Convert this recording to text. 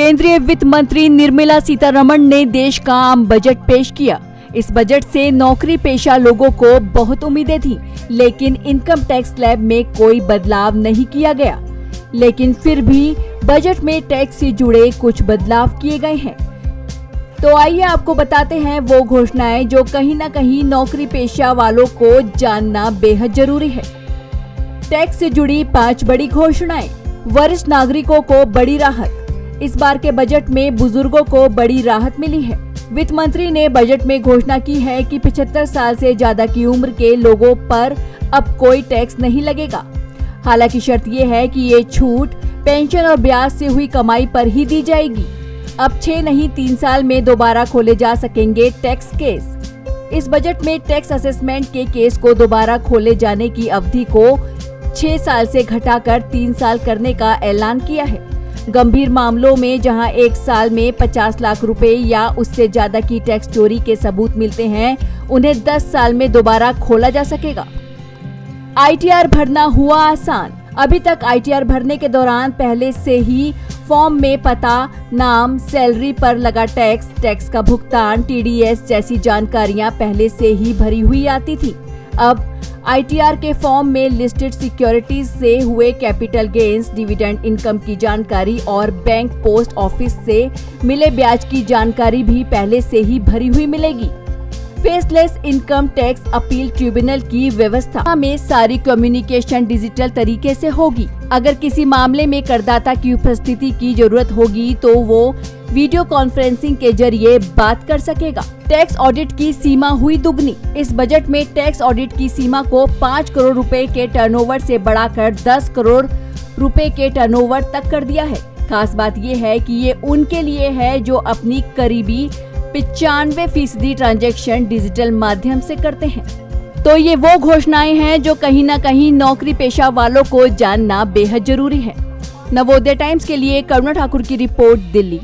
केंद्रीय वित्त मंत्री निर्मला सीतारमण ने देश का आम बजट पेश किया। इस बजट से नौकरी पेशा लोगों को बहुत उम्मीदें थीं, लेकिन इनकम टैक्स स्लैब में कोई बदलाव नहीं किया गया। लेकिन फिर भी बजट में टैक्स से जुड़े कुछ बदलाव किए गए हैं। तो आइए आपको बताते हैं वो घोषणाएं जो कहीं न कहीं नौकरी पेशा वालों को जानना बेहद जरूरी है। टैक्स से जुड़ी 5 बड़ी घोषणाएं। वरिष्ठ नागरिकों को बड़ी राहत। इस बार के बजट में बुजुर्गों को बड़ी राहत मिली है। वित्त मंत्री ने बजट में घोषणा की है कि 75 साल से ज्यादा की उम्र के लोगों पर अब कोई टैक्स नहीं लगेगा। हालांकि शर्त ये है कि ये छूट पेंशन और ब्याज से हुई कमाई पर ही दी जाएगी। अब 6 नहीं 3 साल में दोबारा खोले जा सकेंगे टैक्स केस। इस बजट में टैक्स असेसमेंट के केस को दोबारा खोले जाने की अवधि को 6 साल से घटाकर 3 साल करने का ऐलान किया है। गंभीर मामलों में जहां 1 साल में 50 लाख रुपए या उससे ज्यादा की टैक्स चोरी के सबूत मिलते हैं, उन्हें 10 साल में दोबारा खोला जा सकेगा। ITR भरना हुआ आसान। अभी तक ITR भरने के दौरान पहले से ही फॉर्म में पता, नाम, सैलरी पर लगा टैक्स का भुगतान, TDS जैसी जानकारियां पहले से ही भरी हुई आती थी। अब ITR के फॉर्म में लिस्टेड सिक्योरिटीज से हुए कैपिटल गेन्स, डिविडेंड इनकम की जानकारी और बैंक पोस्ट ऑफिस से मिले ब्याज की जानकारी भी पहले से ही भरी हुई मिलेगी। Faceless income tax appeal tribunal की व्यवस्था में सारी कम्युनिकेशन डिजिटल तरीके से होगी। अगर किसी मामले में करदाता की उपस्थिति की जरूरत होगी तो वो वीडियो कॉन्फ्रेंसिंग के जरिए बात कर सकेगा। टैक्स ऑडिट की सीमा हुई दुगनी। इस बजट में टैक्स ऑडिट की सीमा को 5 करोड़ रुपए के टर्नओवर से बढ़ाकर 10 करोड़ रुपए के टर्नओवर तक कर दिया है। खास बात ये है कि ये उनके लिए है जो अपनी करीबी 95% ट्रांजैक्शन डिजिटल माध्यम से करते हैं। तो ये वो घोषणाएं हैं जो कहीं न कहीं नौकरी पेशा वालों को जानना बेहद जरूरी है। नवोदय टाइम्स के लिए करुणा ठाकुर की रिपोर्ट, दिल्ली।